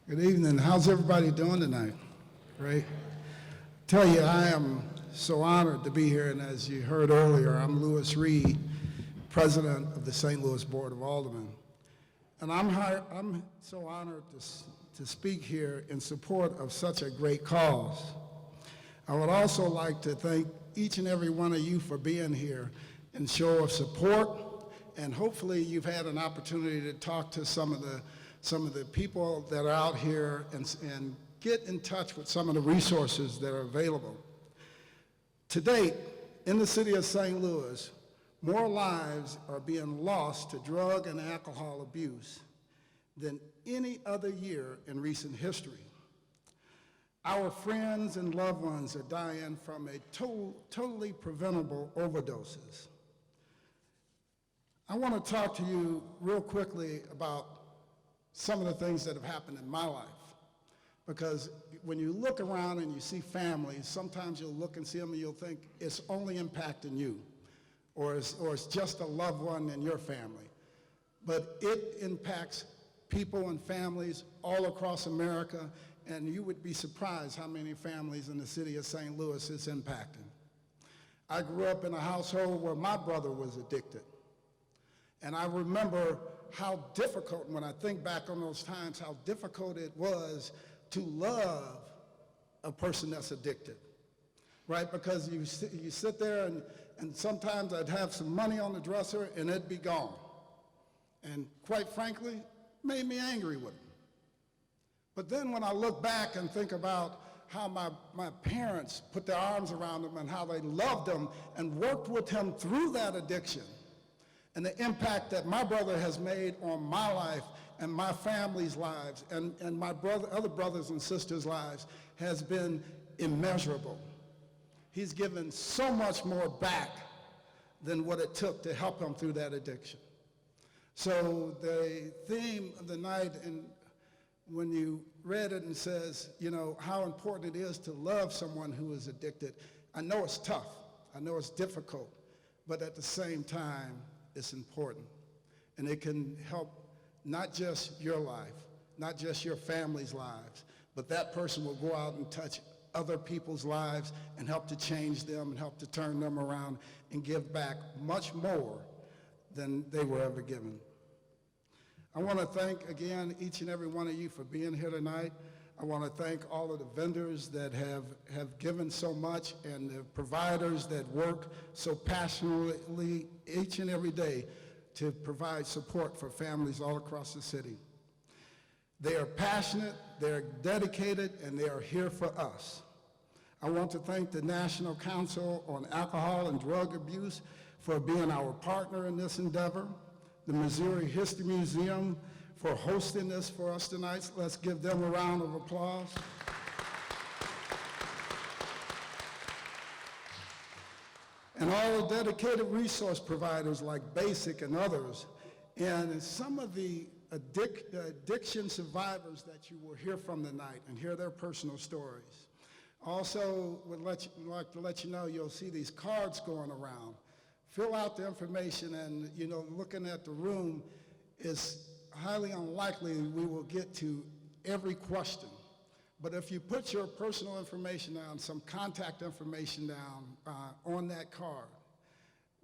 Good evening. How's everybody doing tonight? Great. Tell you, I am so honored to be here, and as you heard earlier, I'm Lewis Reed, President of the St. Louis Board of Aldermen. And I'm so honored to speak here in support of such a great cause. I would also like to thank each and every one of you for being here in show of support, and hopefully you've had an opportunity to talk to some of the people that are out here and get in touch with some of the resources that are available. To date, in the city of St. Louis, more lives are being lost to drug and alcohol abuse than any other year in recent history. Our friends and loved ones are dying from a totally preventable overdoses. I want to talk to you real quickly about some of the things that have happened in my life. Because when you look around and you see families, sometimes you'll look and see them and you'll think it's only impacting you, or it's just a loved one in your family. But it impacts people and families all across America, and you would be surprised how many families in the city of St. Louis it's impacting. I grew up in a household where my brother was addicted. And I remember how difficult, when I think back on those times, how difficult it was to love a person that's addicted, right? Because you sit there and sometimes I'd have some money on the dresser and it'd be gone. And quite frankly, made me angry with him. But then when I look back and think about how my parents put their arms around him and how they loved him and worked with him through that addiction, and the impact that my brother has made on my life and my family's lives and my other brothers and sisters' lives has been immeasurable. He's given so much more back than what it took to help him through that addiction. So the theme of the night, and when you read it and says, you know, how important it is to love someone who is addicted, I know it's tough, I know it's difficult, but at the same time, it's important. And it can help not just your life, not just your family's lives, but that person will go out and touch other people's lives and help to change them and help to turn them around and give back much more than they were ever given. I want to thank again each and every one of you for being here tonight. I want to thank all of the vendors that have given so much and the providers that work so passionately each and every day to provide support for families all across the city. They are passionate, they're dedicated, and they are here for us. I want to thank the National Council on Alcohol and Drug Abuse for being our partner in this endeavor, the Missouri History Museum for hosting this for us tonight. Let's give them a round of applause. And all the dedicated resource providers like Basic and others, and some of the addiction survivors that you will hear from tonight and hear their personal stories. Also, would like to let you know, you'll see these cards going around. Fill out the information, and you know, looking at the room is highly unlikely we will get to every question. But if you put your personal information down, some contact information down on that card,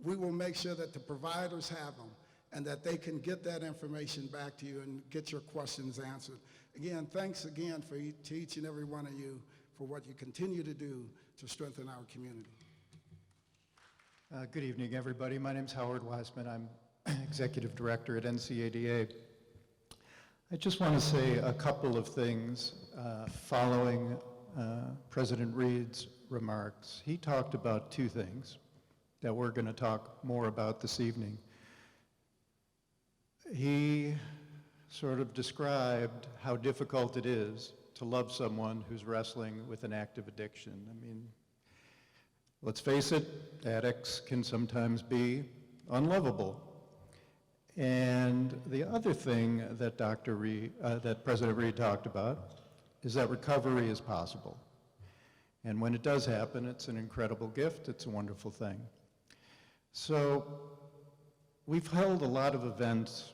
we will make sure that the providers have them and that they can get that information back to you and get your questions answered. Again, thanks again to each and every one of you for what you continue to do to strengthen our community. Good evening, everybody. My name is Howard Wiseman. I'm Executive Director at NCADA. I just want to say a couple of things following President Reed's remarks. He talked about two things that we're going to talk more about this evening. He sort of described how difficult it is to love someone who's wrestling with an active addiction. I mean, let's face it, addicts can sometimes be unlovable. And the other thing that that President Reed talked about is that recovery is possible. And when it does happen, it's an incredible gift, it's a wonderful thing. So we've held a lot of events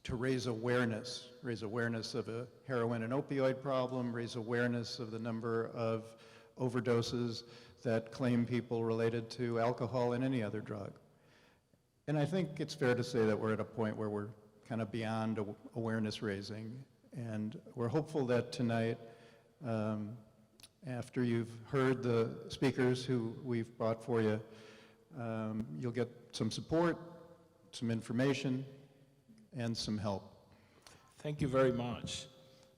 to raise awareness of a heroin and opioid problem, raise awareness of the number of overdoses that claim people related to alcohol and any other drug. And I think it's fair to say that we're at a point where we're kind of beyond awareness raising, and we're hopeful that tonight, after you've heard the speakers who we've brought for you, you'll get some support, some information, and some help. Thank you very much.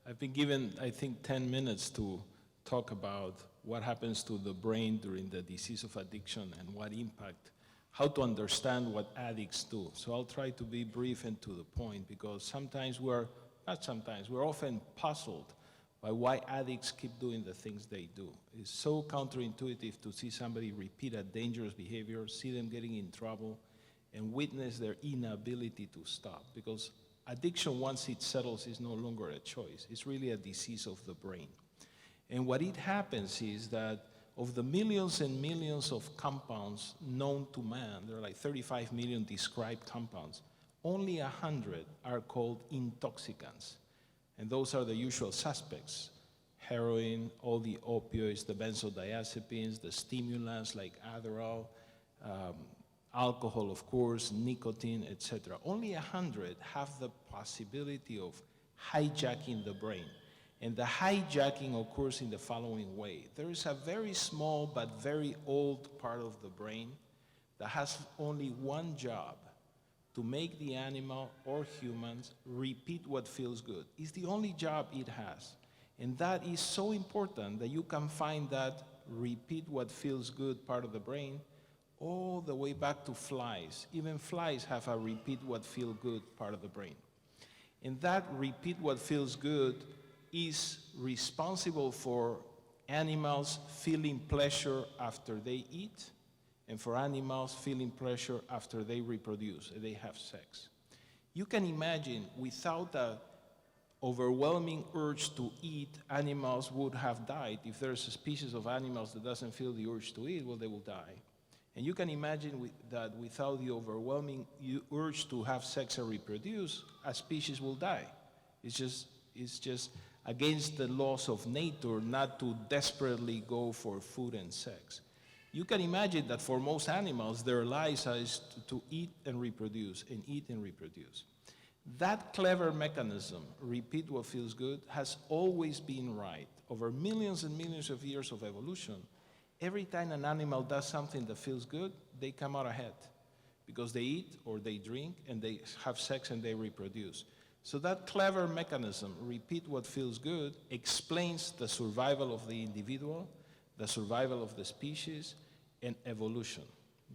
I've been given, I think, 10 minutes to talk about what happens to the brain during the disease of addiction and what impact, how to understand what addicts do. So I'll try to be brief and to the point, because we're often puzzled by why addicts keep doing the things they do. It's so counterintuitive to see somebody repeat a dangerous behavior, see them getting in trouble, and witness their inability to stop. Because addiction, once it settles, is no longer a choice. It's really a disease of the brain. And what it happens is that of the millions and millions of compounds known to man, there are like 35 million described compounds, only 100 are called intoxicants. And those are the usual suspects: heroin, all the opioids, the benzodiazepines, the stimulants like Adderall, alcohol, of course, nicotine, etc. Only 100 have the possibility of hijacking the brain. And the hijacking occurs in the following way. There is a very small but very old part of the brain that has only one job: to make the animal or humans repeat what feels good. It's the only job it has. And that is so important that you can find that repeat what feels good part of the brain all the way back to flies. Even flies have a repeat what feel good part of the brain. And that repeat what feels good is responsible for animals feeling pleasure after they eat, and for animals feeling pleasure after they reproduce, and they have sex. You can imagine, without the overwhelming urge to eat, animals would have died. If there's a species of animals that doesn't feel the urge to eat, well, they will die. And you can imagine that without the overwhelming urge to have sex and reproduce, a species will die. It's just against the laws of nature not to desperately go for food and sex. You can imagine that for most animals, their lives is to eat and reproduce, and eat and reproduce. That clever mechanism, repeat what feels good, has always been right. Over millions and millions of years of evolution, every time an animal does something that feels good, they come out ahead, because they eat or they drink and they have sex and they reproduce. So that clever mechanism, repeat what feels good, explains the survival of the individual, the survival of the species, and evolution.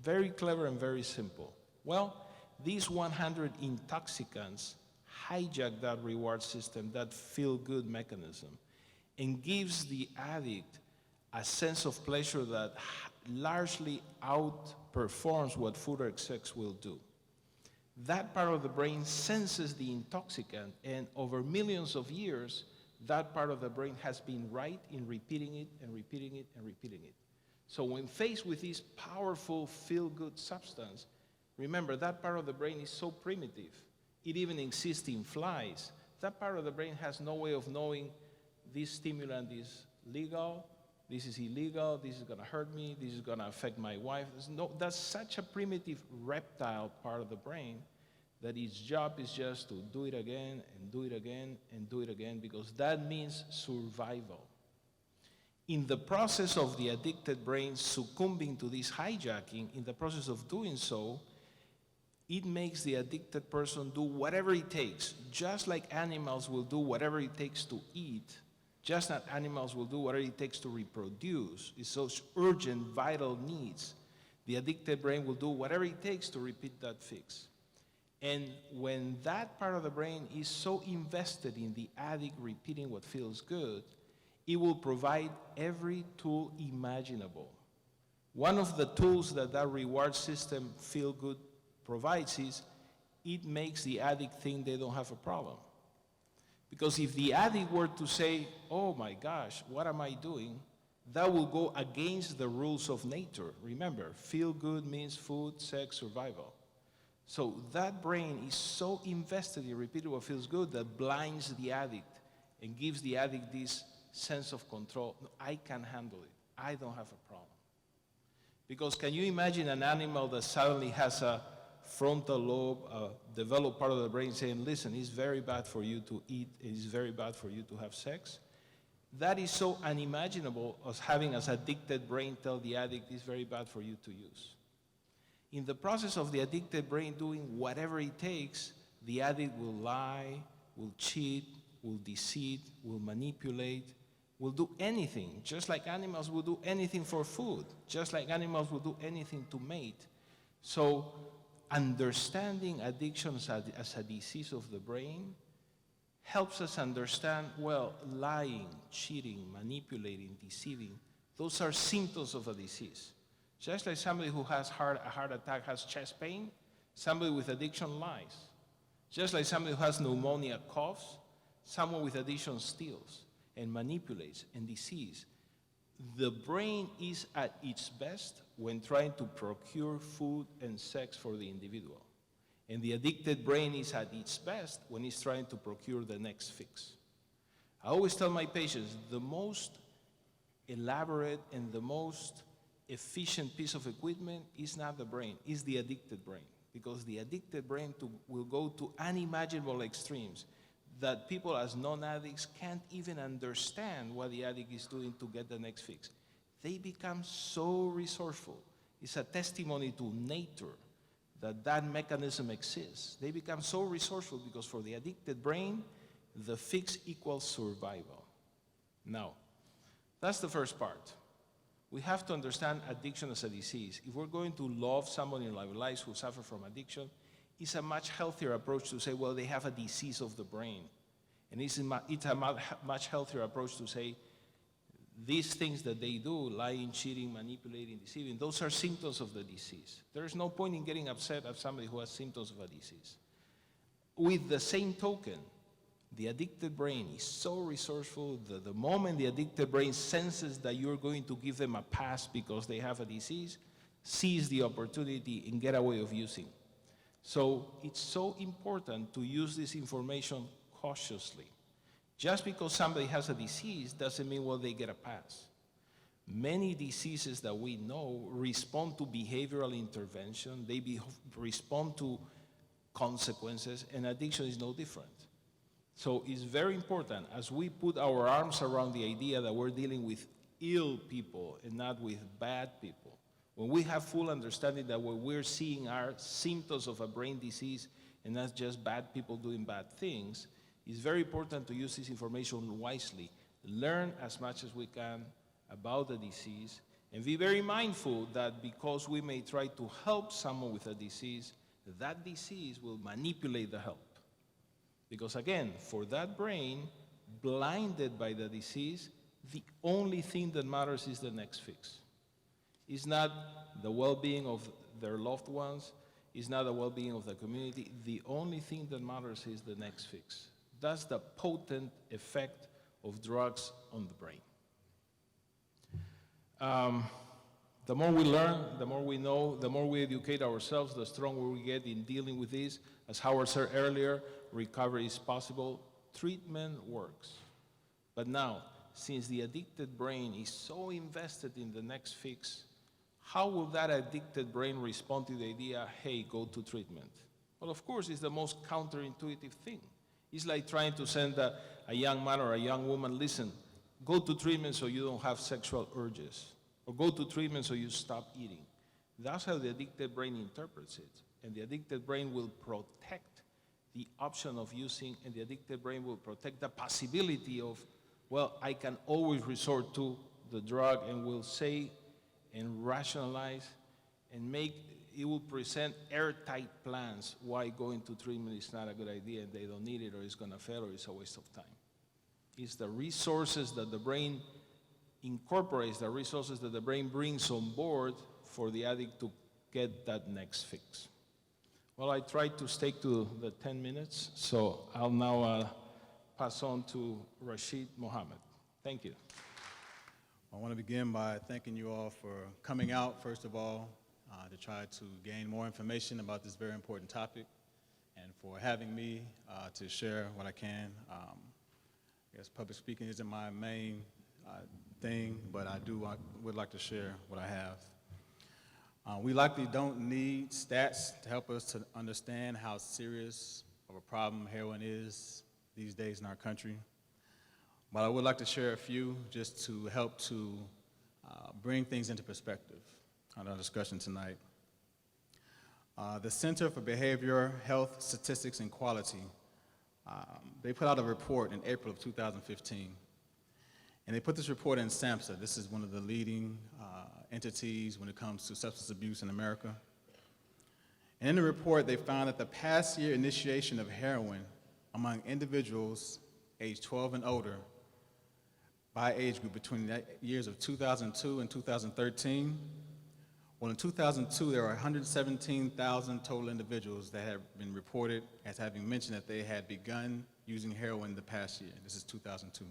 Very clever and very simple. Well, these 100 intoxicants hijack that reward system, that feel-good mechanism, and gives the addict a sense of pleasure that largely outperforms what food or sex will do. That part of the brain senses the intoxicant, and over millions of years, that part of the brain has been right in repeating it and repeating it and repeating it. So when faced with this powerful feel-good substance, remember, that part of the brain is so primitive. It even exists in flies. That part of the brain has no way of knowing this stimulant is legal, this is illegal, this is gonna hurt me, this is gonna affect my wife. That's such a primitive reptile part of the brain that its job is just to do it again and do it again and do it again, because that means survival. In the process of the addicted brain succumbing to this hijacking, in the process of doing so, it makes the addicted person do whatever it takes, just like animals will do whatever it takes to eat, just like animals will do whatever it takes to reproduce. It's those urgent, vital needs. The addicted brain will do whatever it takes to repeat that fix. And when that part of the brain is so invested in the addict repeating what feels good, it will provide every tool imaginable. One of the tools that reward system feel good provides is it makes the addict think they don't have a problem. Because if the addict were to say, oh my gosh, what am I doing? That will go against the rules of nature. Remember, feel good means food, sex, survival. So that brain is so invested in repeating what feels good that blinds the addict and gives the addict this sense of control. No, I can handle it. I don't have a problem. Because can you imagine an animal that suddenly has a frontal lobe, a developed part of the brain saying, listen, it's very bad for you to eat, it's very bad for you to have sex? That is so unimaginable as having an addicted brain tell the addict it's very bad for you to use. In the process of the addicted brain doing whatever it takes, the addict will lie, will cheat, will deceive, will manipulate, will do anything, just like animals will do anything for food, just like animals will do anything to mate. So understanding addiction as a disease of the brain helps us understand, well, lying, cheating, manipulating, deceiving, those are symptoms of a disease. Just like somebody who has a heart attack has chest pain, somebody with addiction lies. Just like somebody who has pneumonia coughs, someone with addiction steals and manipulates and deceives. The brain is at its best when trying to procure food and sex for the individual. And the addicted brain is at its best when it's trying to procure the next fix. I always tell my patients, the most elaborate and the most efficient piece of equipment is not the brain, it's the addicted brain. Because the addicted brain will go to unimaginable extremes that people as non-addicts can't even understand what the addict is doing to get the next fix. They become so resourceful. It's a testimony to nature that that mechanism exists. They become so resourceful because for the addicted brain, the fix equals survival. Now, that's the first part. We have to understand addiction as a disease. If we're going to love someone in our lives who suffer from addiction, it's a much healthier approach to say, well, they have a disease of the brain. And it's a much healthier approach to say, these things that they do, lying, cheating, manipulating, deceiving, those are symptoms of the disease. There's no point in getting upset at somebody who has symptoms of a disease. With the same token, the addicted brain is so resourceful that the moment the addicted brain senses that you're going to give them a pass because they have a disease, seize the opportunity and get a way of using. So it's so important to use this information cautiously. Just because somebody has a disease doesn't mean, well, they get a pass. Many diseases that we know respond to behavioral intervention, they respond to consequences, and addiction is no different. So it's very important as we put our arms around the idea that we're dealing with ill people and not with bad people. When we have full understanding that what we're seeing are symptoms of a brain disease and not just bad people doing bad things, it's very important to use this information wisely, learn as much as we can about the disease, and be very mindful that because we may try to help someone with a disease, that disease will manipulate the help. Because again, for that brain, blinded by the disease, the only thing that matters is the next fix. It's not the well-being of their loved ones, it's not the well-being of the community. The only thing that matters is the next fix. That's the potent effect of drugs on the brain. The more we learn, the more we know, the more we educate ourselves, the stronger we get in dealing with this. As Howard said earlier, recovery is possible, treatment works. But now, since the addicted brain is so invested in the next fix, how will that addicted brain respond to the idea, hey, go to treatment? Well, of course, it's the most counterintuitive thing. It's like trying to send a young man or a young woman, listen, go to treatment so you don't have sexual urges, or go to treatment so you stop eating. That's how the addicted brain interprets it. And the addicted brain will protect the option of using, and the addicted brain will protect the possibility of, well, I can always resort to the drug, and will say and rationalize and it will present airtight plans why going to treatment is not a good idea and they don't need it or it's going to fail or it's a waste of time. It's the resources that the brain incorporates, the resources that the brain brings on board for the addict to get that next fix. Well, I tried to stick to the 10 minutes, so I'll now pass on to Rashid Mohammed. Thank you. I want to begin by thanking you all for coming out, first of all. to try to gain more information about this very important topic, and for having me to share what I can. I guess public speaking isn't my main thing, but would like to share what I have. We likely don't need stats to help us to understand how serious of a problem heroin is these days in our country. But I would like to share a few just to help to bring things into perspective on our discussion tonight. The Center for Behavioral Health Statistics and Quality, they put out a report in April of 2015. And they put this report in SAMHSA. This is one of the leading entities when it comes to substance abuse in America. And in the report, they found that the past year initiation of heroin among individuals aged 12 and older by age group between the years of 2002 and 2013. Well, in 2002, there were 117,000 total individuals that had been reported as having mentioned that they had begun using heroin the past year. This is 2002.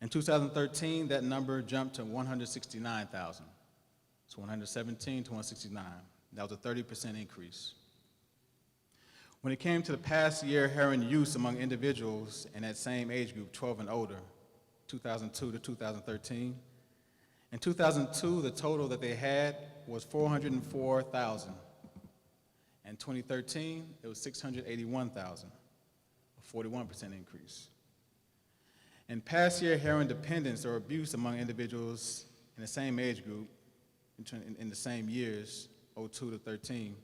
In 2013, that number jumped to 169,000. So 117 to 169. That was a 30% increase. When it came to the past year heroin use among individuals in that same age group, 12 and older, 2002 to 2013, in 2002, the total that they had was 404,000. In 2013, it was 681,000, a 41% increase. In past year heroin dependence or abuse among individuals in the same age group, in the same years, 02 to 13,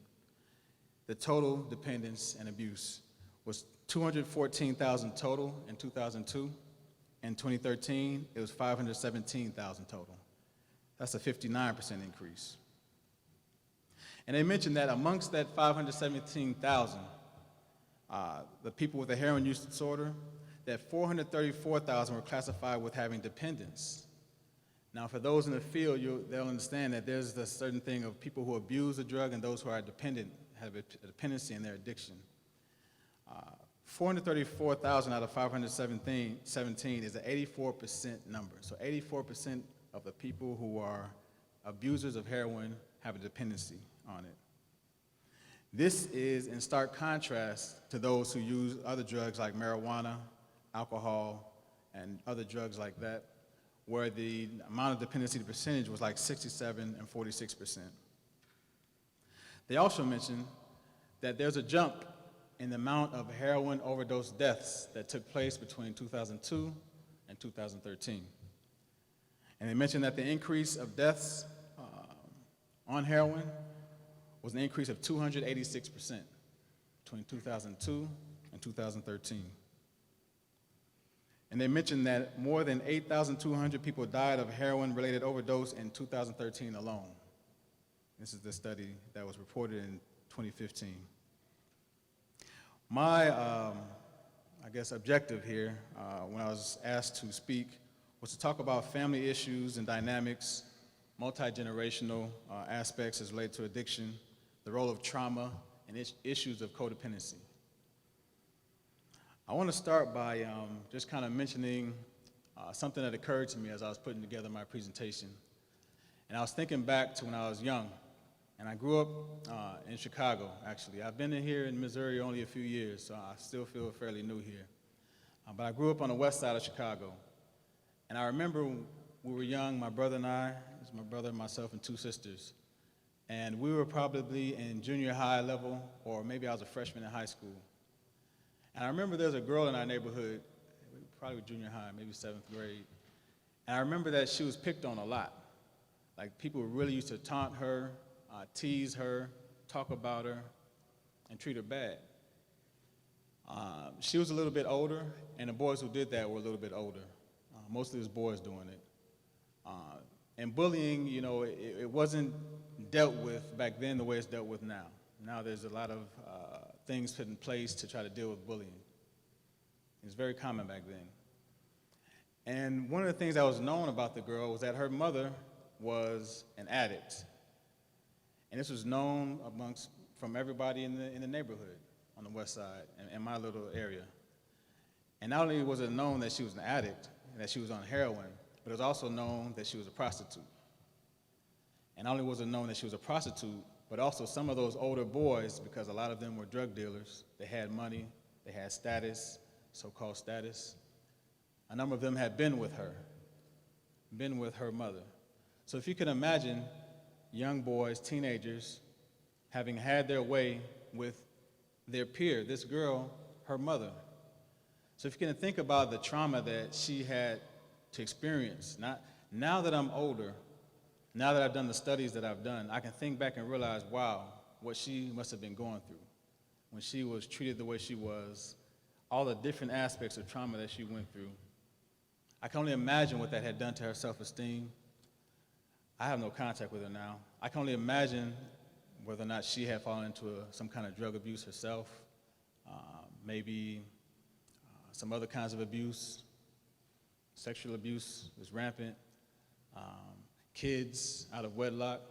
the total dependence and abuse was 214,000 total in 2002. In 2013, it was 517,000 total. That's a 59% increase. And they mentioned that amongst that 517,000, the people with a heroin use disorder, that 434,000 were classified with having dependence. Now, for those in the field, they'll understand that there's a certain thing of people who abuse the drug and those who are dependent, have a dependency in their addiction. 434,000 out of 517 is an 84% number. So 84% of the people who are abusers of heroin have a dependency on it. This is in stark contrast to those who use other drugs like marijuana, alcohol, and other drugs like that, where the amount of dependency, the percentage was like 67 and 46%. They also mentioned that there's a jump in the amount of heroin overdose deaths that took place between 2002 and 2013. And they mentioned that the increase of deaths on heroin was an increase of 286% between 2002 and 2013. And they mentioned that more than 8,200 people died of heroin-related overdose in 2013 alone. This is the study that was reported in 2015. My, I guess, objective here, when I was asked to speak, was to talk about family issues and dynamics, multi-generational aspects as related to addiction, the role of trauma, and issues of codependency. I want to start by just kind of mentioning something that occurred to me as I was putting together my presentation. And I was thinking back to when I was young, and I grew up in Chicago, actually. I've been in here in Missouri only a few years, so I still feel fairly new here. But I grew up on the west side of Chicago. And I remember when we were young, my brother and I, it was my brother, myself, and two sisters. And we were probably in junior high level, or maybe I was a freshman in high school. And I remember there's a girl in our neighborhood, probably junior high, maybe 7th grade. And I remember that she was picked on a lot. Like, people really used to taunt her, tease her, talk about her, and treat her bad. She was a little bit older, and the boys who did that were a little bit older. Mostly it was boys doing it. And bullying, you know, it wasn't dealt with back then the way it's dealt with now. Now there's a lot of things put in place to try to deal with bullying. It was very common back then. And one of the things that was known about the girl was that her mother was an addict. And this was known from everybody in the neighborhood on the west side, in my little area. And not only was it known that she was an addict and that she was on heroin, but it was also known that she was a prostitute. And not only was it known that she was a prostitute, but also some of those older boys, because a lot of them were drug dealers, they had money, they had status, so-called status. A number of them had been with her mother. So if you can imagine young boys, teenagers, having had their way with their peer, this girl, her mother. So if you can think about the trauma that she had to experience, now that I'm older, now that I've done the studies that I've done, I can think back and realize, wow, what she must have been going through when she was treated the way she was, all the different aspects of trauma that she went through. I can only imagine what that had done to her self-esteem. I have no contact with her now. I can only imagine whether or not she had fallen into some kind of drug abuse herself, maybe some other kinds of abuse. Sexual abuse was rampant. Kids out of wedlock.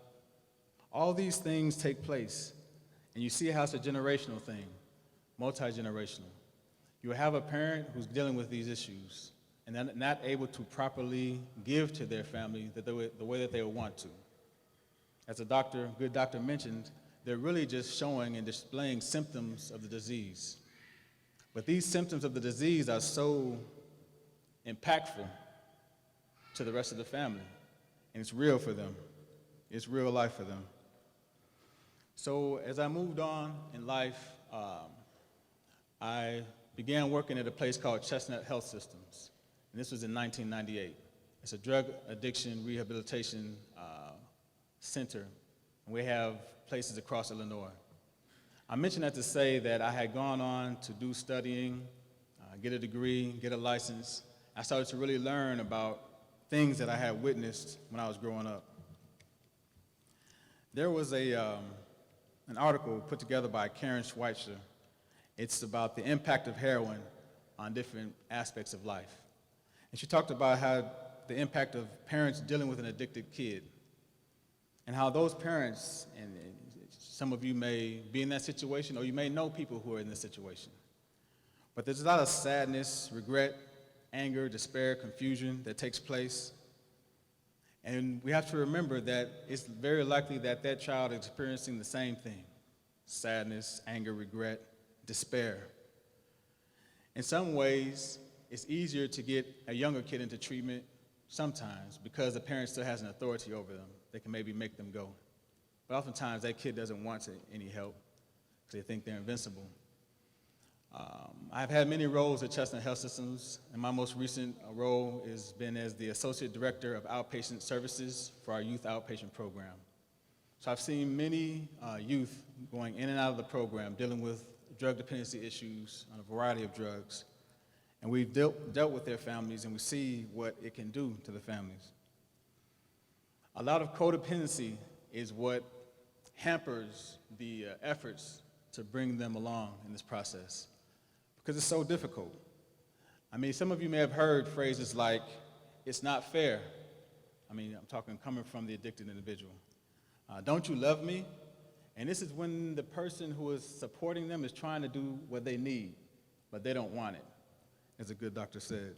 All these things take place, and you see how it's a generational thing, multi-generational. You have a parent who's dealing with these issues and they're not able to properly give to their family the way that they would want to. As a good doctor mentioned, they're really just showing and displaying symptoms of the disease. But these symptoms of the disease are so impactful to the rest of the family, and it's real for them. It's real life for them. So as I moved on in life, I began working at a place called Chestnut Health Systems, and this was in 1998. It's a drug addiction rehabilitation center, and we have places across Illinois. I mention that to say that I had gone on to do studying, get a degree, get a license. I started to really learn about things that I had witnessed when I was growing up. There was an article put together by Karen Schweitzer. It's about the impact of heroin on different aspects of life. And she talked about how the impact of parents dealing with an addicted kid, and how those parents, and some of you may be in that situation, or you may know people who are in this situation. But there's a lot of sadness, regret, anger, despair, confusion that takes place. And we have to remember that it's very likely that that child is experiencing the same thing: sadness, anger, regret, despair. In some ways, it's easier to get a younger kid into treatment sometimes because the parent still has an authority over them. They can maybe make them go. But oftentimes, that kid doesn't want any help because they think they're invincible. I've had many roles at Chestnut Health Systems, and my most recent role has been as the Associate Director of Outpatient Services for our youth outpatient program. So I've seen many youth going in and out of the program, dealing with drug dependency issues on a variety of drugs. And we've dealt with their families, and we see what it can do to the families. A lot of codependency is what hampers the efforts to bring them along in this process, because it's so difficult. I mean, some of you may have heard phrases like, "It's not fair." I mean, I'm talking coming from the addicted individual. "Don't you love me?" And this is when the person who is supporting them is trying to do what they need, but they don't want it, as a good doctor said.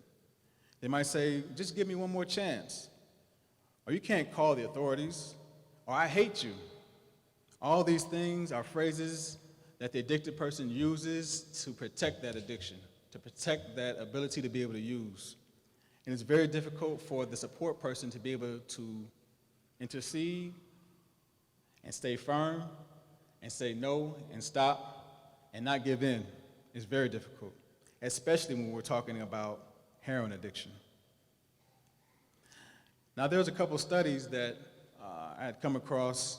They might say, "Just give me one more chance," or "You can't call the authorities," or "I hate you." All these things are phrases that the addicted person uses to protect that addiction, to protect that ability to be able to use. And it's very difficult for the support person to be able to intercede and stay firm and say no and stop and not give in. It's very difficult, especially when we're talking about heroin addiction. Now, there's a couple studies that I had come across,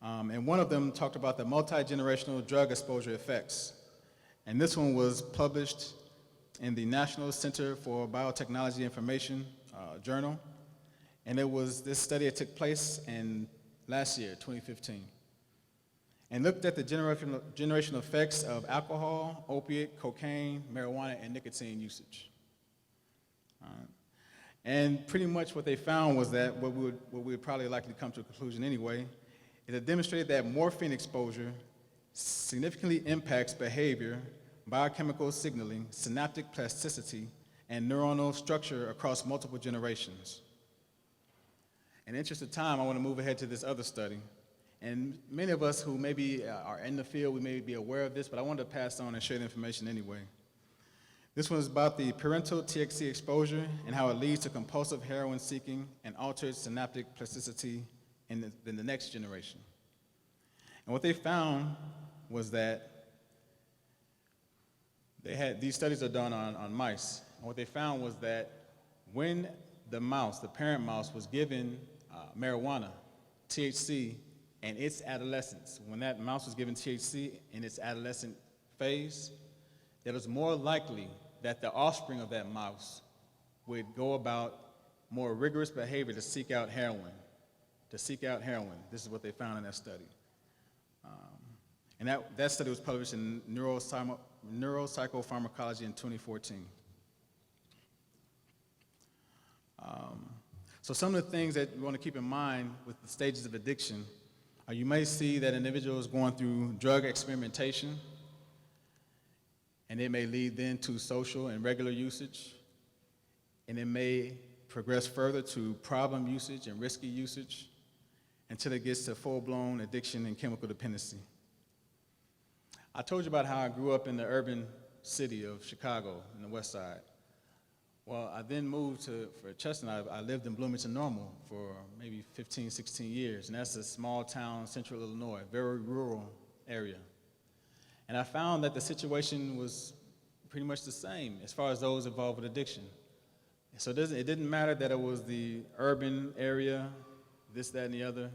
and one of them talked about the multi-generational drug exposure effects. And this one was published in the National Center for Biotechnology Information journal. And this study that took place in last year, 2015. And looked at the generational effects of alcohol, opiate, cocaine, marijuana, and nicotine usage. And pretty much what they found was that what we would probably likely come to a conclusion anyway, it demonstrated that morphine exposure significantly impacts behavior, biochemical signaling, synaptic plasticity, and neuronal structure across multiple generations. In the interest of time, I want to move ahead to this other study. And many of us who maybe are in the field, we may be aware of this, but I wanted to pass on and share the information anyway. This one is about the parental THC exposure and how it leads to compulsive heroin seeking and altered synaptic plasticity in the next generation. And what they found was that these studies are done on mice. And what they found was that when the parent mouse was given marijuana, THC, in its adolescence, when that mouse was given THC in its adolescent phase, that it was more likely that the offspring of that mouse would go about more rigorous behavior to seek out heroin. This is what they found in that study. And that study was published in Neuropsychopharmacology in 2014. So some of the things that you want to keep in mind with the stages of addiction are you may see that individuals going through drug experimentation, and it may lead then to social and regular usage, and it may progress further to problem usage and risky usage until it gets to full-blown addiction and chemical dependency. I told you about how I grew up in the urban city of Chicago in the West Side. Well, I then moved for Chestnut. I lived in Bloomington Normal for maybe 15, 16 years, and that's a small town, central Illinois, very rural area. And I found that the situation was pretty much the same as far as those involved with addiction. So it didn't matter that it was the urban area, this, that, and the other.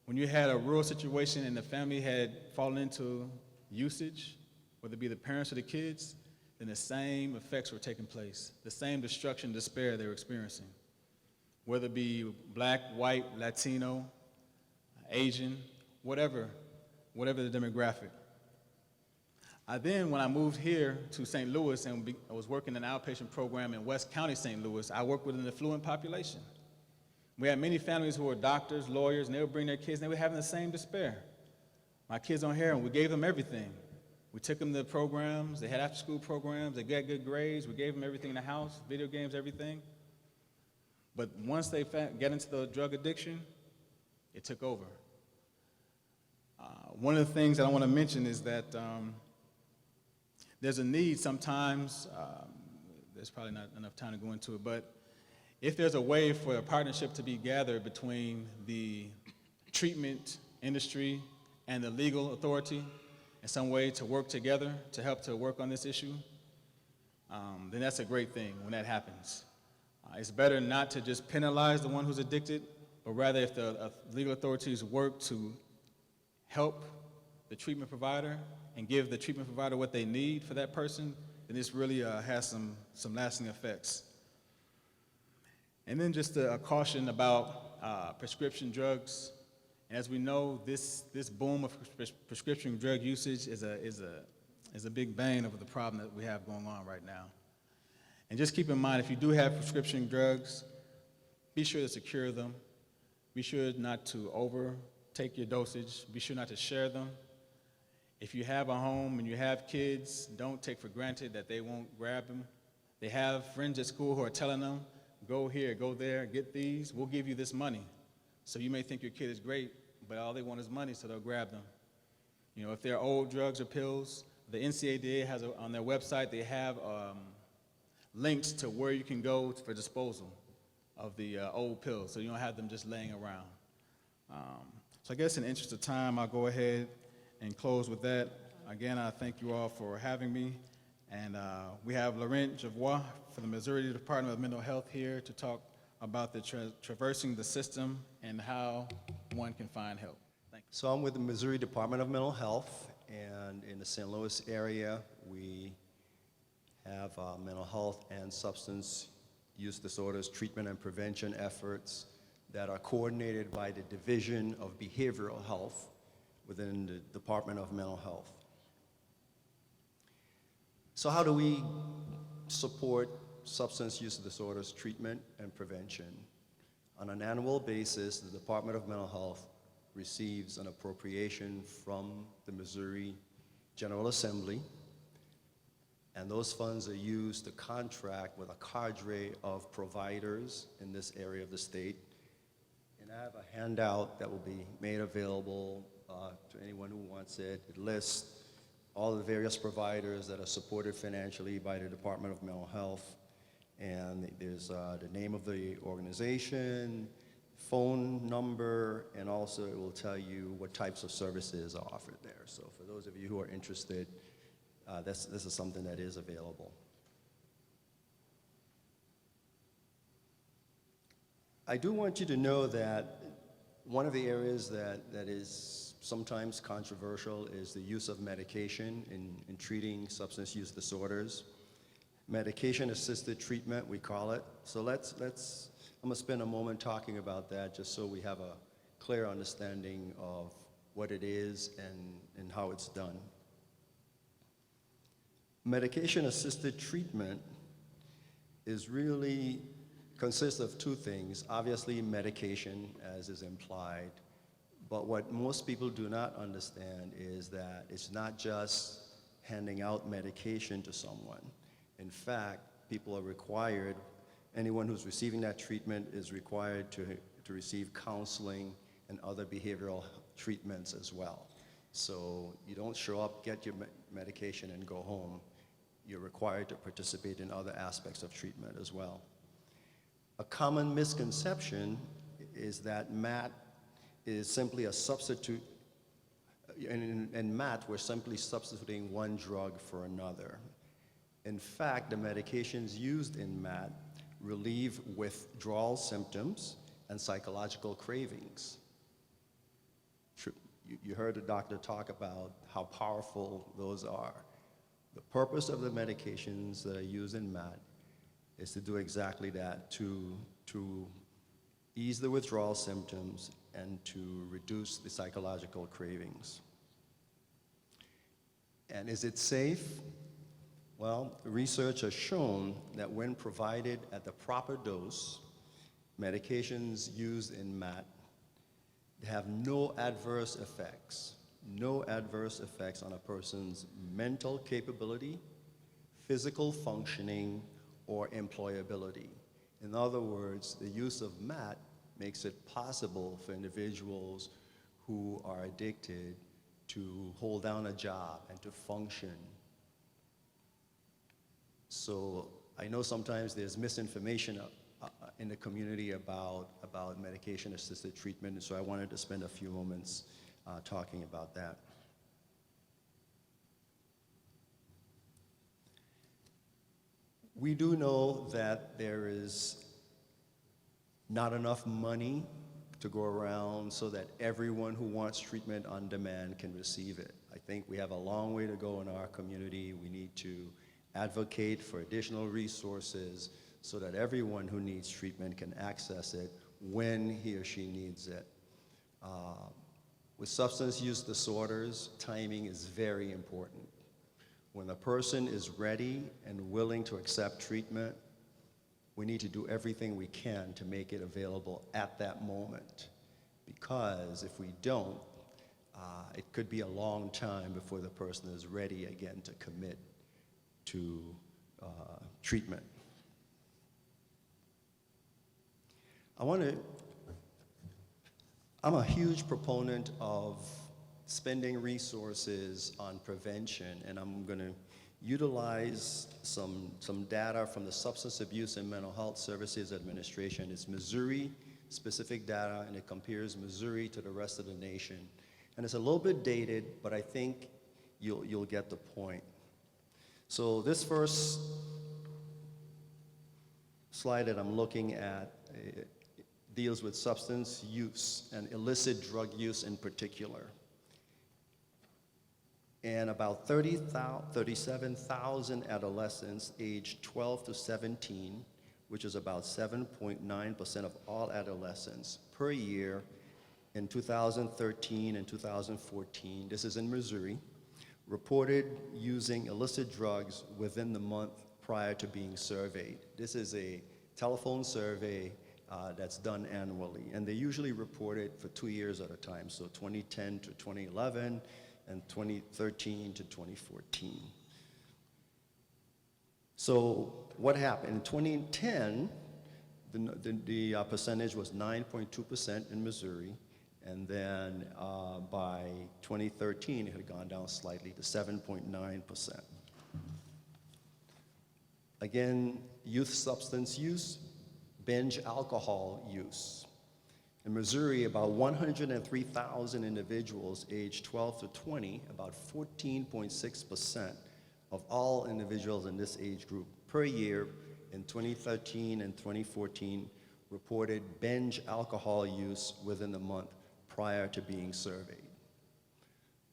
When you had a rural situation and the family had fallen into usage, whether it be the parents or the kids, then the same effects were taking place, the same destruction, despair they were experiencing, whether it be black, white, Latino, Asian, whatever the demographic. When I moved here to St. Louis and I was working in an outpatient program in West County, St. Louis, I worked with an affluent population. We had many families who were doctors, lawyers, and they would bring their kids, and they were having the same despair. My kids on heroin, we gave them everything. We took them to programs, they had after-school programs, they got good grades, we gave them everything in the house, video games, everything. But once they got into the drug addiction, it took over. One of the things that I want to mention is that there's a need sometimes, there's probably not enough time to go into it, but if there's a way for a partnership to be gathered between the treatment industry and the legal authority, in some way to work together to help to work on this issue, then that's a great thing when that happens. It's better not to just penalize the one who's addicted, but rather if the legal authorities work to help the treatment provider and give the treatment provider what they need for that person, then this really has some lasting effects. And then just a caution about prescription drugs. As we know, this boom of prescription drug usage is a big bane of the problem that we have going on right now. And just keep in mind, if you do have prescription drugs, be sure to secure them. Be sure not to overtake your dosage. Be sure not to share them. If you have a home and you have kids, don't take for granted that they won't grab them. They have friends at school who are telling them, go here, go there, get these, we'll give you this money. So you may think your kid is great, but all they want is money, so they'll grab them. You know, if they're old drugs or pills, the NCADA has on their website, they have links to where you can go for disposal of the old pills, so you don't have them just laying around. So I guess in the interest of time, I'll go ahead and close with that. Again, I thank you all for having me. And we have Laurent Javois from the Missouri Department of Mental Health here to talk about the traversing the system and how one can find help. Thank you. So I'm with the Missouri Department of Mental Health, and in the St. Louis area, we have mental health and substance use disorders treatment and prevention efforts that are coordinated by the Division of Behavioral Health within the Department of Mental Health. So how do we support substance use disorders treatment and prevention? On an annual basis, the Department of Mental Health receives an appropriation from the Missouri General Assembly, and those funds are used to contract with a cadre of providers in this area of the state. In I have a handout that will be made available to anyone who wants it. It lists all the various providers that are supported financially by the Department of Mental Health. And there's the name of the organization, phone number, and also it will tell you what types of services are offered there. So for those of you who are interested, this is something that is available. I do want you to know that one of the areas that is sometimes controversial is the use of medication in treating substance use disorders. Medication-assisted treatment, we call it. So I'm gonna spend a moment talking about that just so we have a clear understanding of what it is and how it's done. Medication-assisted treatment consists of two things. Obviously, medication, as is implied, but what most people do not understand is that it's not just handing out medication to someone. In fact, people are required, anyone who's receiving that treatment is required to receive counseling and other behavioral treatments as well. So you don't show up, get your medication, and go home. You're required to participate in other aspects of treatment as well. A common misconception is that MAT is simply a substitute. In MAT, we're simply substituting one drug for another. In fact, the medications used in MAT relieve withdrawal symptoms and psychological cravings. You heard the doctor talk about how powerful those are. The purpose of the medications that are used in MAT is to do exactly that, to ease the withdrawal symptoms and to reduce the psychological cravings. And is it safe? Well, research has shown that when provided at the proper dose, medications used in MAT have no adverse effects on a person's mental capability, physical functioning, or employability. In other words, the use of MAT makes it possible for individuals who are addicted to hold down a job and to function. So I know sometimes there's misinformation in the community about medication-assisted treatment, so I wanted to spend a few moments talking about that. We do know that there is not enough money to go around so that everyone who wants treatment on demand can receive it. I think we have a long way to go in our community. We need to advocate for additional resources so that everyone who needs treatment can access it when he or she needs it. With substance use disorders, timing is very important. When a person is ready and willing to accept treatment, we need to do everything we can to make it available at that moment. Because if we don't, it could be a long time before the person is ready again to commit to treatment. I'm a huge proponent of spending resources on prevention, and I'm going to utilize some data from the Substance Abuse and Mental Health Services Administration. It's Missouri-specific data, and it compares Missouri to the rest of the nation. And it's a little bit dated, but I think you'll get the point. So this first slide that I'm looking at deals with substance use and illicit drug use in particular. And about 37,000 adolescents aged 12 to 17, which is about 7.9% of all adolescents per year in 2013 and 2014, this is in Missouri, reported using illicit drugs within the month prior to being surveyed. This is a telephone survey that's done annually, and they usually report it for 2 years at a time, so 2010 to 2011 and 2013 to 2014. So what happened? In 2010, The percentage was 9.2% in Missouri, and then by 2013, it had gone down slightly to 7.9%. Again, youth substance use, binge alcohol use. In Missouri, about 103,000 individuals aged 12 to 20, about 14.6% of all individuals in this age group per year in 2013 and 2014 reported binge alcohol use within the month prior to being surveyed.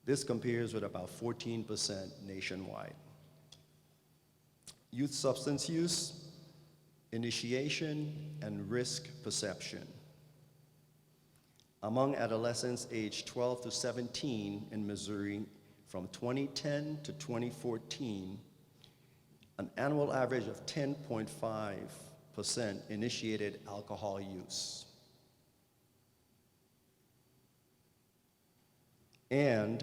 This compares with about 14% nationwide. Youth substance use, initiation, and risk perception. Among adolescents aged 12 to 17 in Missouri from 2010 to 2014, an annual average of 10.5% initiated alcohol use. And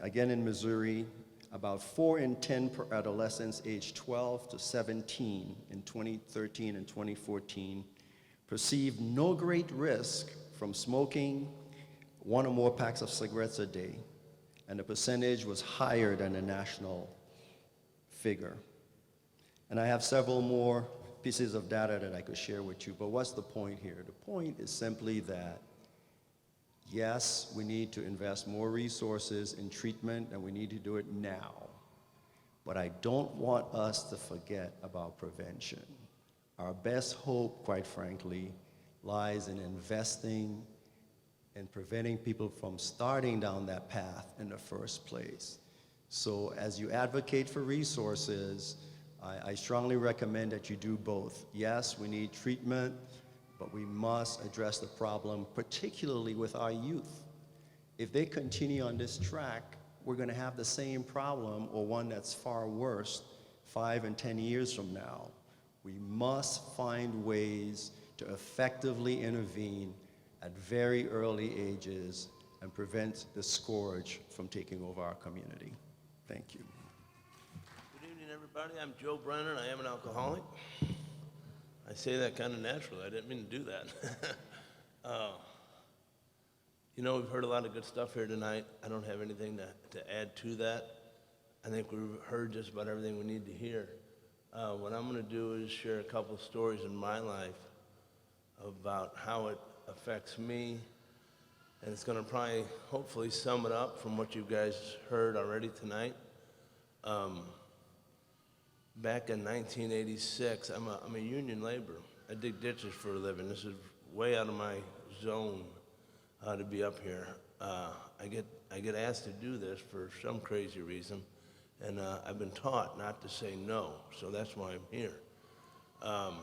again in Missouri, about 4 in 10 adolescents aged 12 to 17 in 2013 and 2014 perceived no great risk from smoking 1 or more packs of cigarettes a day, and the percentage was higher than the national figure. And I have several more pieces of data that I could share with you, but what's the point here? The point is simply that, yes, we need to invest more resources in treatment, and we need to do it now. But I don't want us to forget about prevention. Our best hope, quite frankly, lies in investing in preventing people from starting down that path in the first place. So as you advocate for resources, I strongly recommend that you do both. Yes, we need treatment, but we must address the problem, particularly with our youth. If they continue on this track, we're going to have the same problem, or one that's far worse, 5 and 10 years from now. We must find ways to effectively intervene at very early ages and prevent the scourge from taking over our community. Thank you. Good evening, everybody. I'm Joe Brennan. I am an alcoholic. I say that kind of naturally. I didn't mean to do that. You know, we've heard a lot of good stuff here tonight. I don't have anything to add to that. I think we've heard just about everything we need to hear. What I'm going to do is share a couple of stories in my life about how it affects me, and it's going to probably, hopefully, sum it up from what you guys heard already tonight. Back in 1986, I'm a union laborer. I dig ditches for a living. This is way out of my zone to be up here. I get asked to do this for some crazy reason, and I've been taught not to say no, so that's why I'm here. I'm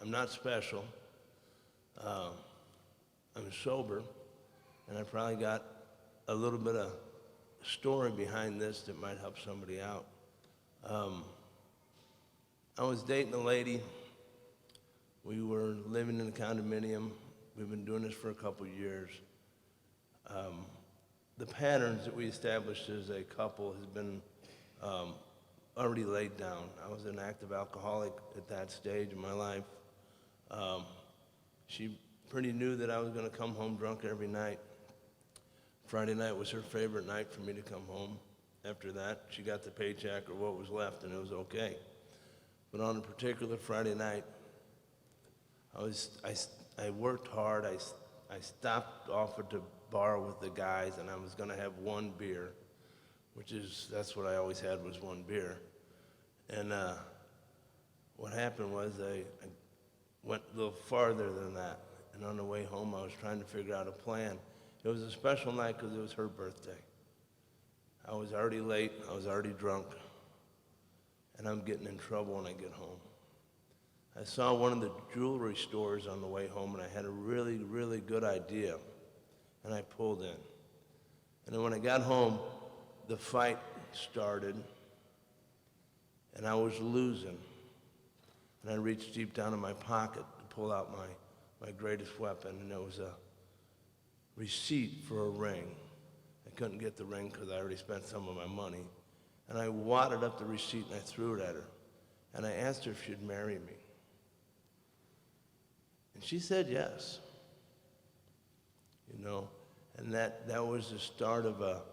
not special. I'm sober, and I probably got a little bit of story behind this that might help somebody out. I was dating a lady. We were living in a condominium. We've been doing this for a couple of years. The patterns that we established as a couple has been already laid down. I was an active alcoholic at that stage in my life. She pretty knew that I was going to come home drunk every night. Friday night was her favorite night for me to come home. After that, she got the paycheck or what was left, and it was okay. But on a particular Friday night, I worked hard. I stopped off at the bar with the guys, and I was going to have one beer, that's what I always had, was one beer. And what happened was I went a little farther than that. And on the way home, I was trying to figure out a plan. It was a special night because it was her birthday. I was already late. I was already drunk. And I'm getting in trouble when I get home. I saw one of the jewelry stores on the way home, and I had a really, really good idea. And I pulled in. And then when I got home, the fight started. And I was losing. And I reached deep down in my pocket to pull out my greatest weapon, and it was a receipt for a ring. I couldn't get the ring because I already spent some of my money. And I wadded up the receipt and I threw it at her. And I asked her if she'd marry me. And she said yes, you know, and that was the start of a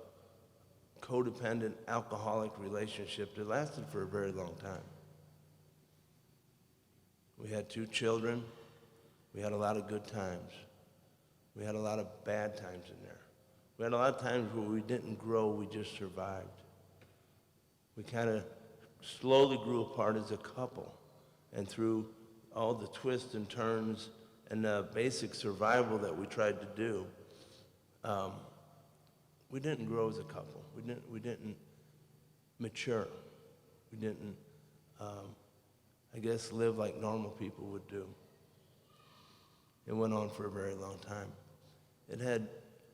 codependent alcoholic relationship that lasted for a very long time. We had 2 children. We had a lot of good times. We had a lot of bad times in there. We had a lot of times where we didn't grow, we just survived. We kind of slowly grew apart as a couple, and through all the twists and turns and the basic survival that we tried to do, we didn't grow as a couple. We didn't mature. We didn't, I guess, live like normal people would do. It went on for a very long time. It had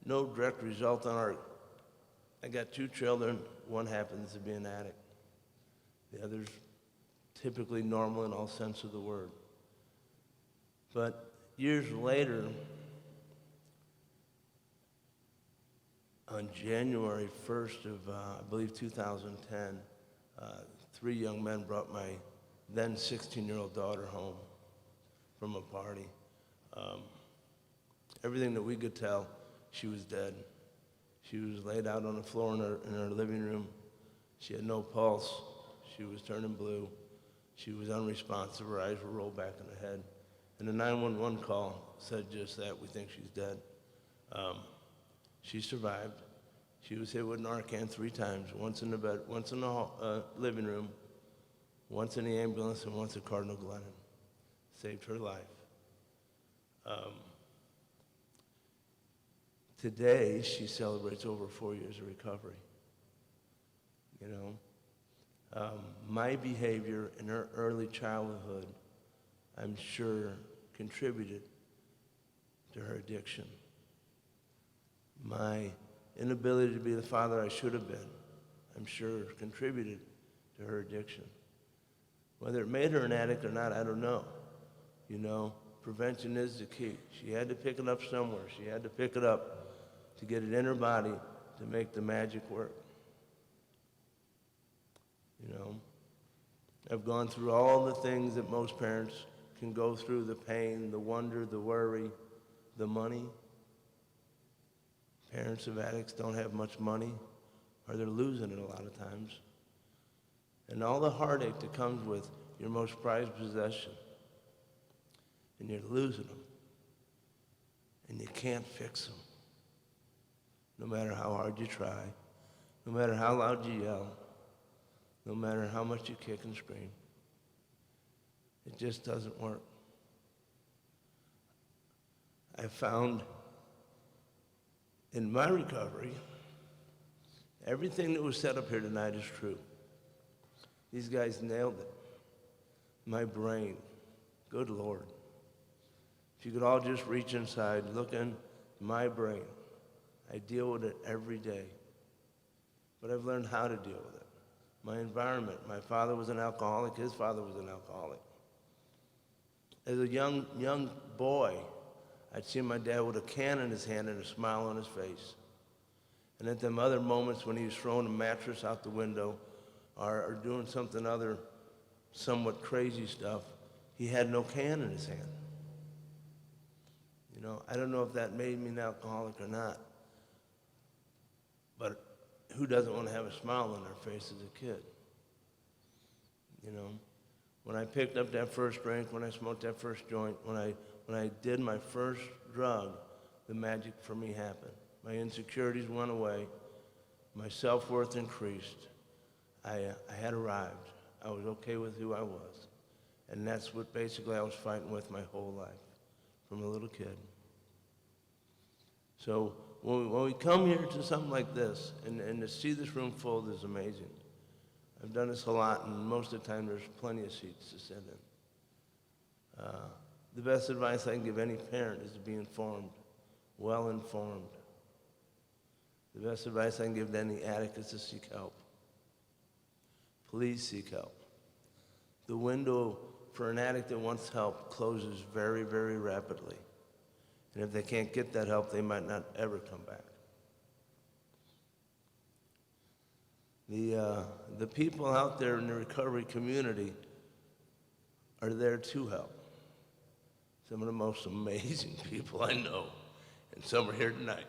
no direct result on I got 2 children. One happens to be an addict. The other's typically normal in all sense of the word. But years later, on January 1st of, I believe, 2010, 3 young men brought my then 16-year-old daughter home from a party. Everything that we could tell, she was dead. She was laid out on the floor in her living room. She had no pulse. She was turning blue. She was unresponsive. Her eyes were rolled back in her head. And the 911 call said just that: we think she's dead. She survived. She was hit with Narcan 3 times, once in the bed, once in the living room, once in the ambulance, and once at Cardinal Glennon. Saved her life. Today, she celebrates over 4 years of recovery. You know, my behavior in her early childhood, I'm sure, contributed to her addiction. My inability to be the father I should have been, I'm sure, contributed to her addiction. Whether it made her an addict or not, I don't know. You know, prevention is the key. She had to pick it up somewhere. She had to pick it up to get it in her body to make the magic work. You know, I've gone through all the things that most parents can go through: the pain, the wonder, the worry, the money. Parents of addicts don't have much money, or they're losing it a lot of times. And all the heartache that comes with your most prized possession, and you're losing them, and you can't fix them. No matter how hard you try, no matter how loud you yell, no matter how much you kick and scream, it just doesn't work. I found in my recovery, everything that was said up here tonight is true. These guys nailed it. My brain, good Lord. If you could all just reach inside, look in my brain. I deal with it every day. But I've learned how to deal with it. My environment, my father was an alcoholic, his father was an alcoholic. As a young boy, I'd see my dad with a can in his hand and a smile on his face. And at them other moments when he was throwing a mattress out the window or doing something other somewhat crazy stuff, he had no can in his hand. You know, I don't know if that made me an alcoholic or not, but who doesn't want to have a smile on their face as a kid? You know, when I picked up that first drink, when I smoked that first joint, when I did my first drug, the magic for me happened. My insecurities went away. My self-worth increased. I had arrived. I was okay with who I was. And that's what basically I was fighting with my whole life, from a little kid. So when we come here to something like this, and to see this room full is amazing. I've done this a lot, and most of the time there's plenty of seats to sit in. The best advice I can give any parent is to be informed, well informed. The best advice I can give to any addict is to seek help. Please seek help. The window for an addict that wants help closes very, very rapidly. And if they can't get that help, they might not ever come back. The people out there in the recovery community are there to help. some of the most amazing people I know, and some are here tonight.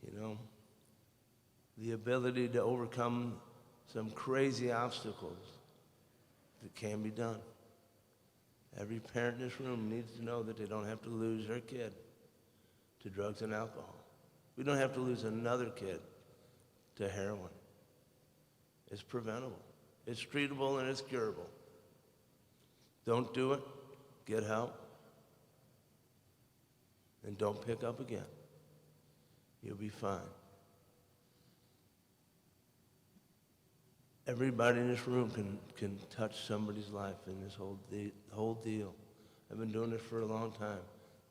You know, the ability to overcome some crazy obstacles that can be done. Every parent in this room needs to know that they don't have to lose their kid to drugs and alcohol. We don't have to lose another kid to heroin. It's preventable. It's treatable and it's curable. Don't do it. Get help. And don't pick up again. You'll be fine. Everybody in this room can touch somebody's life in this whole deal. I've been doing this for a long time.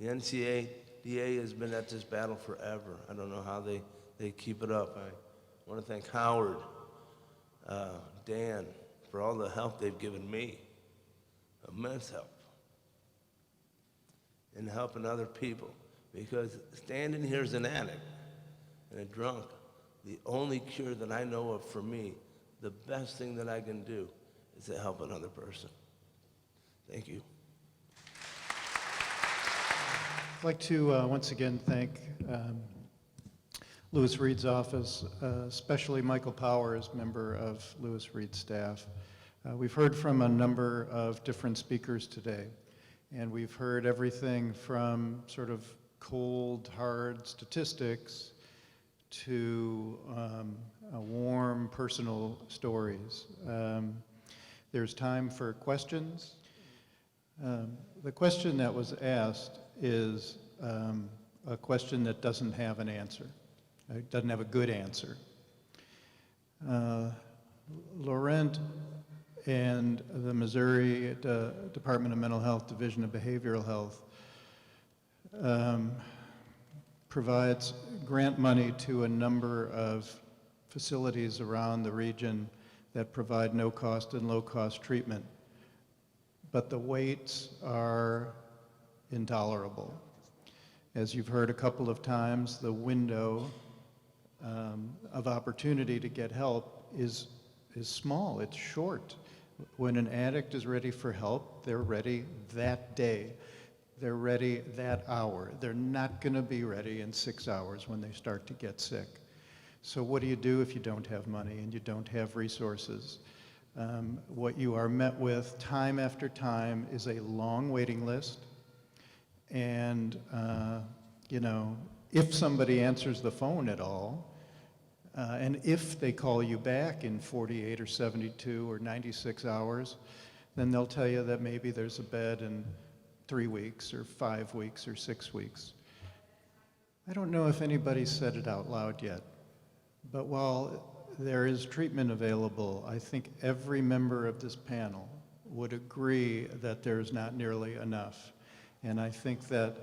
The NCADA has been at this battle forever. I don't know how they keep it up. I want to thank Howard, Dan, for all the help they've given me. Immense help. And helping other people. Because standing here as an addict and a drunk, the only cure that I know of for me, the best thing that I can do is to help another person. Thank you. I'd like to once again thank Lewis Reed's office, especially Michael Powers, member of Lewis Reed's staff. We've heard from a number of different speakers today, and we've heard everything from sort of cold, hard statistics to warm, personal stories. There's time for questions. The question that was asked is a question that doesn't have an answer. It doesn't have a good answer. Laurent and the Missouri Department of Mental Health, Division of Behavioral Health, provides grant money to a number of facilities around the region that provide no-cost and low-cost treatment. But the waits are intolerable. As you've heard a couple of times, the window of opportunity to get help is small, it's short. When an addict is ready for help, they're ready that day. They're ready that hour. They're not going to be ready in 6 hours when they start to get sick. So what do you do if you don't have money and you don't have resources? What you are met with time after time is a long waiting list. And, you know, if somebody answers the phone at all, and if they call you back in 48 or 72 or 96 hours, then they'll tell you that maybe there's a bed in 3 weeks or 5 weeks or 6 weeks. I don't know if anybody's said it out loud yet, but while there is treatment available, I think every member of this panel would agree that there's not nearly enough. And I think that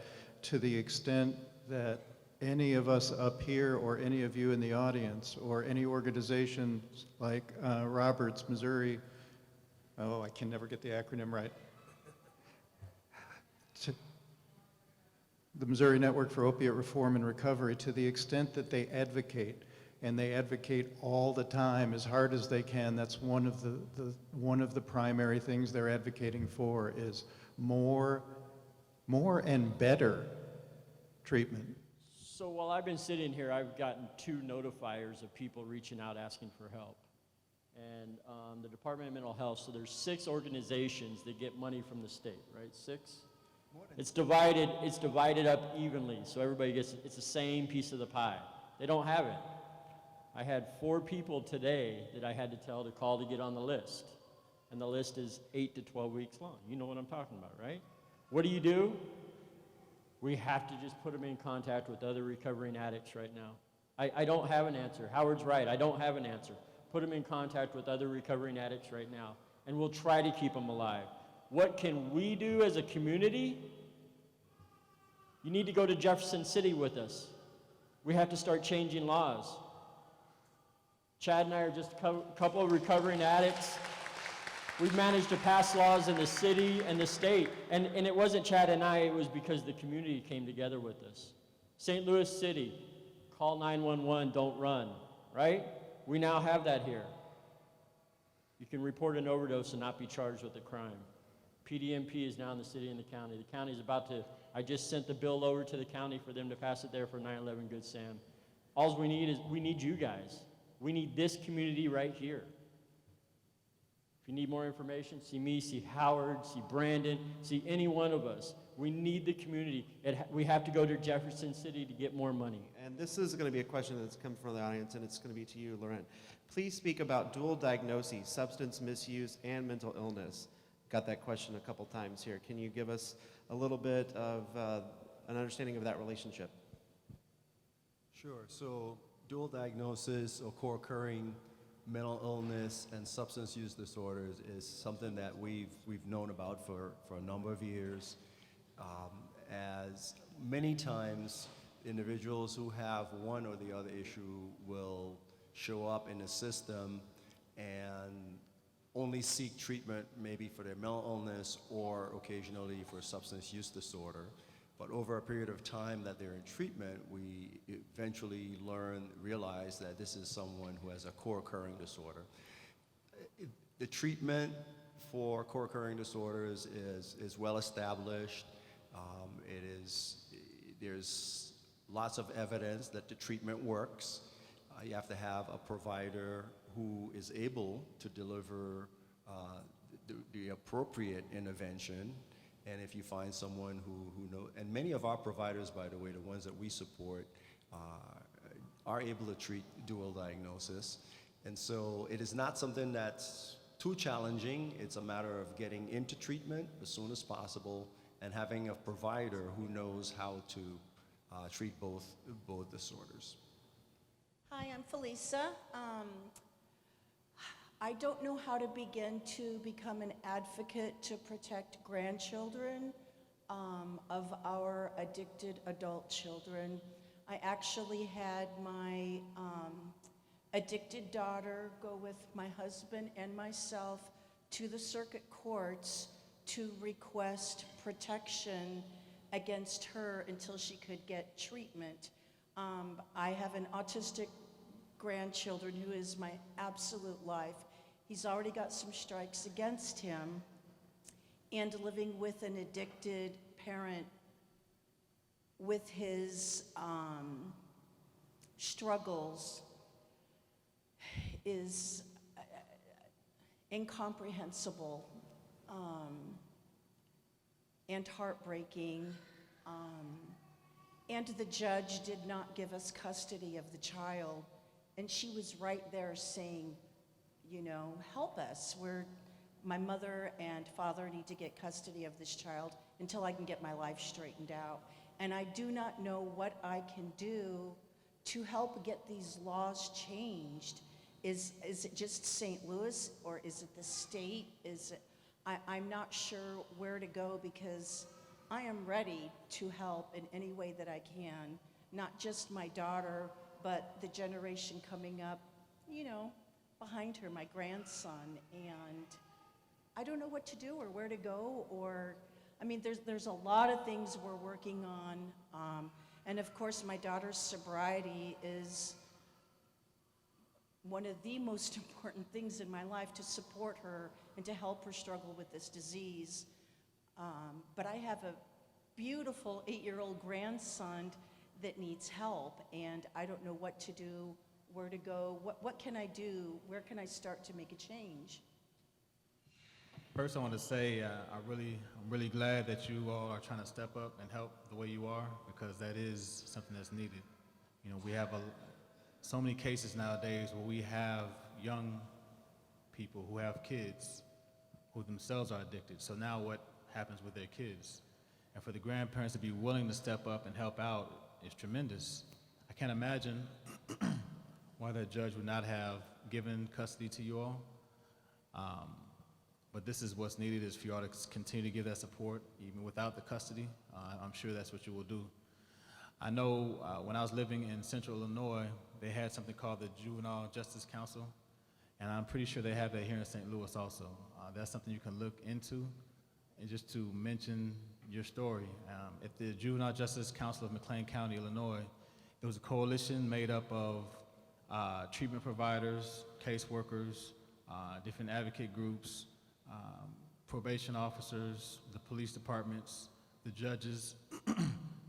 to the extent that any of us up here or any of you in the audience or any organization like Roberts, Missouri, oh, I can never get the acronym right. The Missouri Network for Opiate Reform and Recovery, to the extent that they advocate, and they advocate all the time as hard as they can, that's one of the primary things they're advocating for is more and better treatment. So while I've been sitting here, I've gotten 2 notifiers of people reaching out asking for help. And the Department of Mental Health, so there's 6 organizations that get money from the state, right? 6? It's divided up evenly, so everybody gets, it's the same piece of the pie. They don't have it. I had 4 people today that I had to tell to call to get on the list. And the list is 8 to 12 weeks long. You know what I'm talking about, right? What do? We have to just put them in contact with other recovering addicts right now. I don't have an answer. Howard's right, I don't have an answer. Put them in contact with other recovering addicts right now, and we'll try to keep them alive. What can we do as a community? You need to go to Jefferson City with us. We have to start changing laws. Chad and I are just a couple of recovering addicts. We've managed to pass laws in the city and the state. And it wasn't Chad and I, it was because the community came together with us. St. Louis City, call 911, don't run, right? We now have that here. You can report an overdose and not be charged with a crime. PDMP is now in the city and the county. The county is about to, I just sent the bill over to the county for them to pass it there for 9/11 Good Sam. All we need is, we need you guys. We need this community right here. If you need more information, see me, see Howard, see Brandon, see any one of us. We need the community. We have to go to Jefferson City to get more money. And this is going to be a question that's come from the audience, and it's going to be to you, Laurent. Please speak about dual diagnoses, substance misuse and mental illness. Got that question a couple times here. Can you give us a little bit of an understanding of that relationship? Sure. So dual diagnosis or co-occurring mental illness and substance use disorders is something that we've known about for a number of years. As many times individuals who have one or the other issue will show up in the system and only seek treatment maybe for their mental illness or occasionally for substance use disorder. But over a period of time that they're in treatment, we eventually realize that this is someone who has a co-occurring disorder. The treatment for co-occurring disorders is well established. There's lots of evidence that the treatment works. You have to have a provider who is able to deliver the appropriate intervention. And if you find someone who knows, and many of our providers, by the way, the ones that we support, are able to treat dual diagnosis. And so it is not something that's too challenging. It's a matter of getting into treatment as soon as possible and having a provider who knows how to treat both disorders. Hi, I'm Felisa. I don't know how to begin to become an advocate to protect grandchildren of our addicted adult children. I actually had my addicted daughter go with my husband and myself to the circuit courts to request protection against her until she could get treatment. I have an autistic grandchildren who is my absolute life. He's already got some strikes against him, and living with an addicted parent with his struggles is incomprehensible and heartbreaking. And the judge did not give us custody of the child. And she was right there saying, you know, help us. My mother and father need to get custody of this child until I can get my life straightened out. And I do not know what I can do to help get these laws changed. Is it just St. Louis, or is it the state? I'm not sure where to go, because I am ready to help in any way that I can, not just my daughter, but the generation coming up, you know, behind her, my grandson. And I don't know what to do or where to go, there's a lot of things we're working on. And of course, my daughter's sobriety is one of the most important things in my life, to support her and to help her struggle with this disease. But I have a beautiful 8-year-old grandson that needs help, and I don't know what to do, where to go. What can I do? Where can I start to make a change? First, I want to say I'm really glad that you all are trying to step up and help the way you are, because that is something that's needed. You know, we have so many cases nowadays where we have young people who have kids who themselves are addicted. So now what happens with their kids? And for the grandparents to be willing to step up and help out is tremendous. I can't imagine why that judge would not have given custody to you all. But this is what's needed, is for you all to continue to give that support, even without the custody. I'm sure that's what you will do. I know when I was living in Central Illinois, they had something called the Juvenile Justice Council, and I'm pretty sure they have that here in St. Louis also. That's something you can look into. And just to mention your story, at the Juvenile Justice Council of McLean County, Illinois, there was a coalition made up of treatment providers, caseworkers, different advocate groups, probation officers, the police departments, the judges,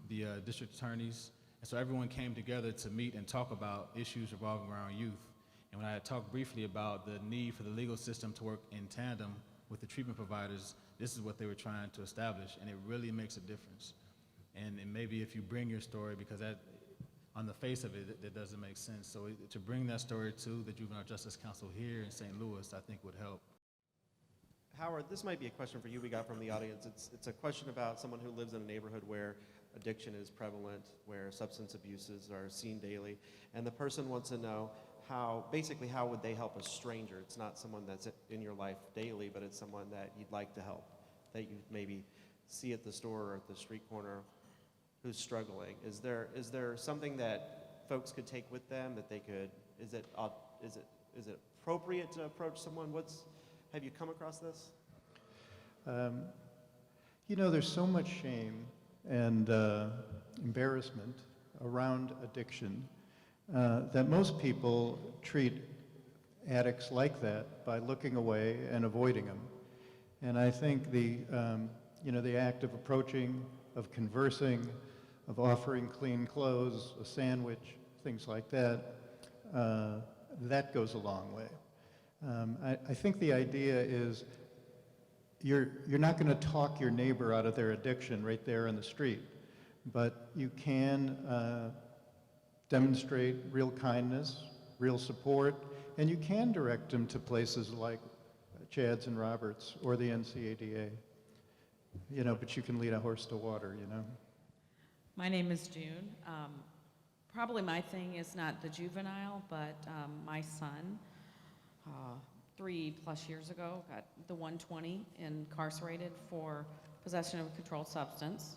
the district attorneys. And so everyone came together to meet and talk about issues revolving around youth. And when I had talked briefly about the need for the legal system to work in tandem with the treatment providers, this is what they were trying to establish, and it really makes a difference. And maybe if you bring your story, because that, on the face of it, that doesn't make sense. So to bring that story to the Juvenile Justice Council here in St. Louis, I think would help. Howard, this might be a question for you we got from the audience. It's a question about someone who lives in a neighborhood where addiction is prevalent, where substance abuses are seen daily, and the person wants to know basically how would they help a stranger? It's not someone that's in your life daily, but it's someone that you'd like to help, that you maybe see at the store or at the street corner who's struggling. Is there something that folks could take with them that they could, is it appropriate to approach someone? Have you come across this? You know, there's so much shame and embarrassment around addiction that most people treat addicts like that by looking away and avoiding them. And I think the act of approaching, of conversing, of offering clean clothes, a sandwich, things like that, that goes a long way. I think the idea is you're not going to talk your neighbor out of their addiction right there in the street, but you can demonstrate real kindness, real support, and you can direct them to places like Chad's and Roberts or the NCADA. You know, but you can lead a horse to water, you know. My name is June. Probably my thing is not the juvenile, but my son, 3+ years ago, got the 120, incarcerated for possession of a controlled substance,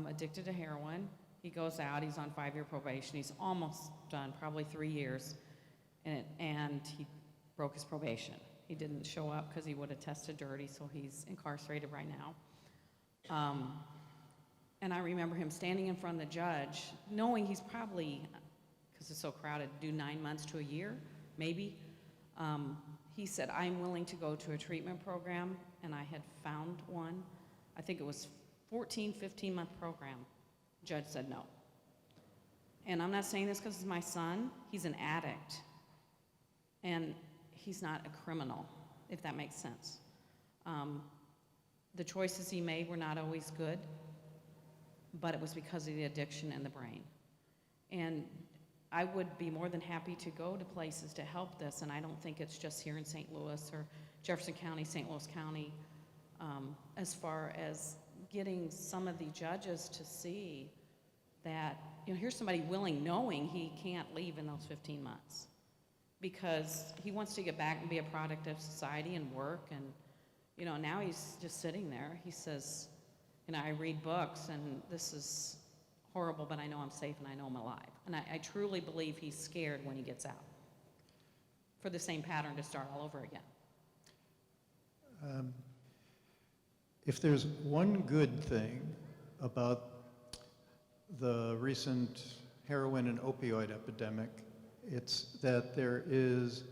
addicted to heroin. He goes out, he's on 5-year probation. He's almost done, probably 3 years, and he broke his probation. He didn't show up because he would have tested dirty, so he's incarcerated right now. And I remember him standing in front of the judge, knowing he's probably, because it's so crowded, do 9 months to a year, maybe. He said, I'm willing to go to a treatment program, and I had found one. I think it was 14, 15-month program. Judge said no. And I'm not saying this because it's my son. He's an addict. And he's not a criminal, if that makes sense. The choices he made were not always good, but it was because of the addiction and the brain. And I would be more than happy to go to places to help this, and I don't think it's just here in St. Louis or Jefferson County, St. Louis County, as far as getting some of the judges to see that, you know, here's somebody willing, knowing he can't leave in those 15 months because he wants to get back and be a product of society and work, and, you know, now he's just sitting there. He says, you know, I read books, and this is horrible, but I know I'm safe and I know I'm alive. And I truly believe he's scared when he gets out for the same pattern to start all over again. If there's one good thing about the recent heroin and opioid epidemic, it's that there is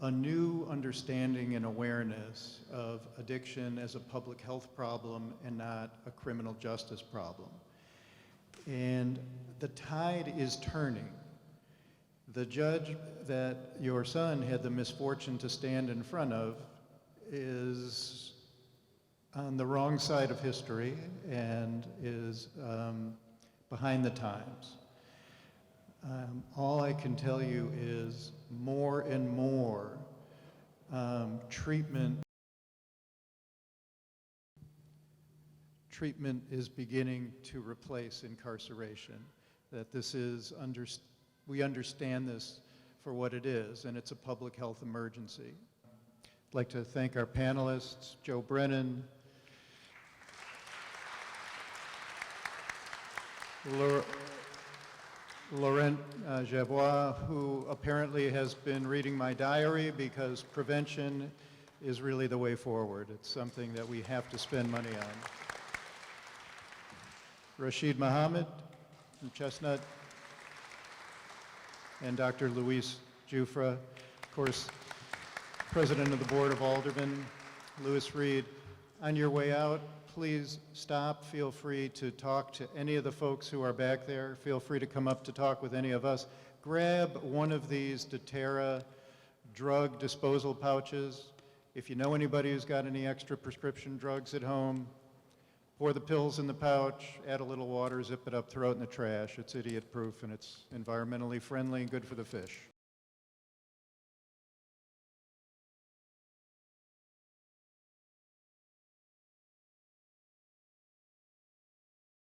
a new understanding and awareness of addiction as a public health problem and not a criminal justice problem. And the tide is turning. The judge that your son had the misfortune to stand in front of is on the wrong side of history and is behind the times. All I can tell you is more and more treatment is beginning to replace incarceration. That this is, we understand this for what it is, and it's a public health emergency. I'd like to thank our panelists, Joe Brennan, Laurent Javois, who apparently has been reading my diary because prevention is really the way forward. It's something that we have to spend money on. Rashid Mohammed from Chestnut, and Dr. Luis Jufra, of course, President of the Board of Aldermen, Louis Reed. On your way out, please stop. Feel free to talk to any of the folks who are back there. Feel free to come up to talk with any of us. Grab one of these doTERRA drug disposal pouches. If you know anybody who's got any extra prescription drugs at home, pour the pills in the pouch, add a little water, zip it up, throw it in the trash. It's idiot-proof and it's environmentally friendly and good for the fish.